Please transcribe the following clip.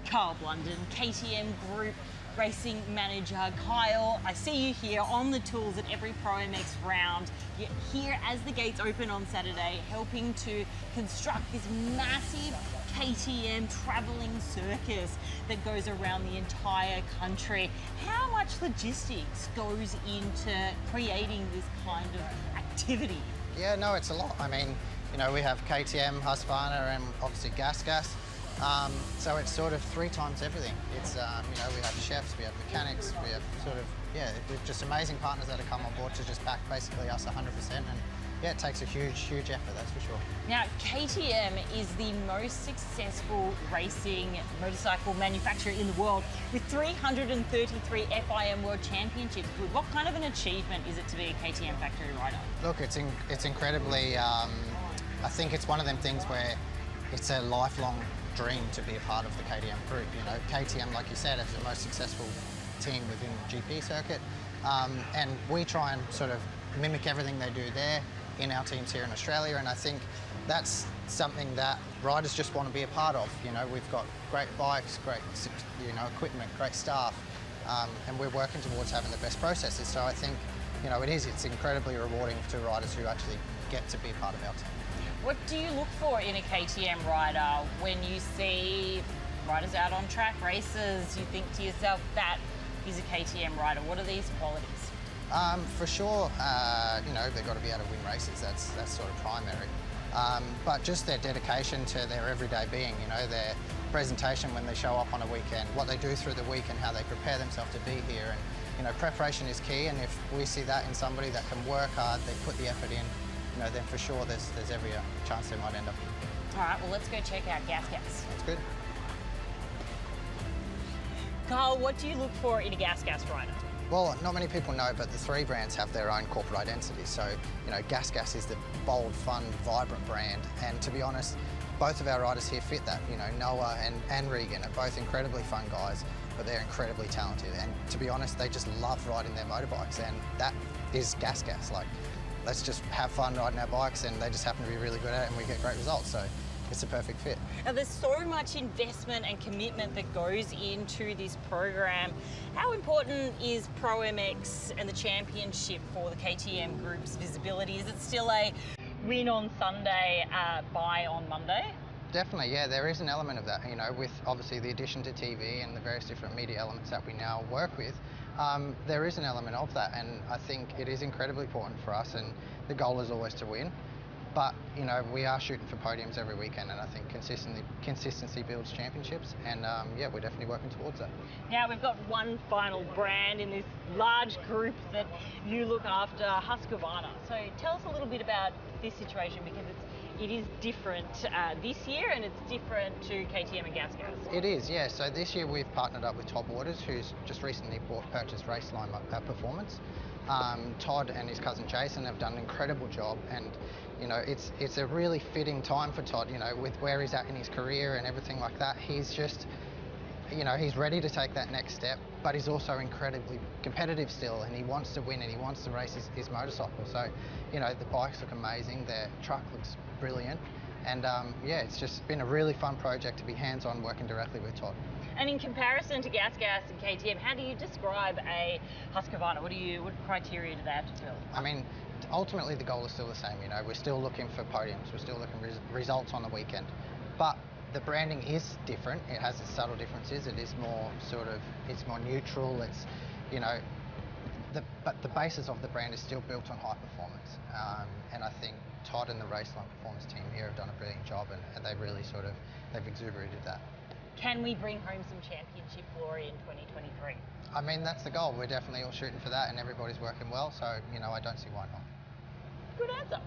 Kyle Blunden, KTM Group Racing Manager. Kyle, I see you here on the tools at every ProMX round. You're here as the gates open on Saturday, helping to construct this massive KTM travelling circus that goes around the entire country. How much logistics goes into creating this kind of activity? Yeah, no, it's a lot. I mean, you know, we have KTM, Husqvarna, and obviously Gas. So it's sort of 3 times everything. It's, you know, we have chefs, we have mechanics, we have sort of, yeah, we're just amazing partners that have come on board to just back basically us 100%. And yeah, it takes a huge effort, that's for sure. Now, KTM is the most successful racing motorcycle manufacturer in the world with 333 FIM World Championships. What kind of an achievement is it to be a KTM factory rider? Look, it's incredibly, I think it's one of them things where it's a lifelong dream to be a part of the KTM group. You know, KTM, like you said, is the most successful team within the GP circuit, and we try and sort of mimic everything they do there in our teams here in Australia, and I think that's something that riders just want to be a part of. You know, we've got great bikes, great, you know, equipment, great staff, and we're working towards having the best processes. So I think, you know, it's incredibly rewarding to riders who actually get to be a part of our team. What do you look for in a KTM rider when you see riders out on track races? You think to yourself, that is a KTM rider. What are these qualities? For sure, you know, they've got to be able to win races. That's sort of primary. But just their dedication to their everyday being, you know, their presentation when they show up on a weekend, what they do through the week and how they prepare themselves to be here. And, you know, preparation is key, and if we see that in somebody that can work hard, they put the effort in, you know, then for sure there's every chance they might end up here. All right, well, let's go check out Gas. That's good. Carl, what do you look for in a Gas rider? Well, not many people know, but the 3 brands have their own corporate identity. So, you know, Gas is the bold, fun, vibrant brand. And to be honest, both of our riders here fit that. You know, Noah and Regan are both incredibly fun guys, but they're incredibly talented. And to be honest, they just love riding their motorbikes, and that is Gas. Like, let's just have fun riding our bikes, and they just happen to be really good at it, and we get great results. So it's a perfect fit. Now, there's so much investment and commitment that goes into this program. How important is ProMX and the championship for the KTM Group's visibility? Is it still a win on Sunday, buy on Monday? Definitely, yeah, there is an element of that, you know, with obviously the addition to TV and the various different media elements that we now work with. There is an element of that, and I think it is incredibly important for us, and the goal is always to win. But, you know, we are shooting for podiums every weekend, and I think consistency builds championships, and yeah, we're definitely working towards that. Now, we've got one final brand in this large group that you look after, Husqvarna. So tell us a little bit about this situation, because it is different this year, and it's different to KTM and Gas. It is, yeah. So this year we've partnered up with Todd Waters, who's just recently purchased Raceline Performance. Todd and his cousin Jason have done an incredible job, and you know, it's a really fitting time for Todd, you know, with where he's at in his career and everything like that. He's just, you know, he's ready to take that next step, but he's also incredibly competitive still, and he wants to win and he wants to race his motorcycle. So, you know, the bikes look amazing, their truck looks brilliant, and yeah, it's just been a really fun project to be hands-on working directly with Todd. And in comparison to Gas and KTM, how do you describe a Husqvarna? What criteria do they have to fill? I mean, ultimately the goal is still the same. You know, we're still looking for podiums, we're still looking for results on the weekend, but the branding is different. It has its subtle differences. It is more it's more neutral. It's, you know, but the basis of the brand is still built on high performance. And I think Todd and the Raceline Performance team here have done a brilliant job, and they really they've exuberated that. Can we bring home some championship glory in 2023? I mean, that's the goal. We're definitely all shooting for that, and everybody's working well. So, you know, I don't see why not. Good answer.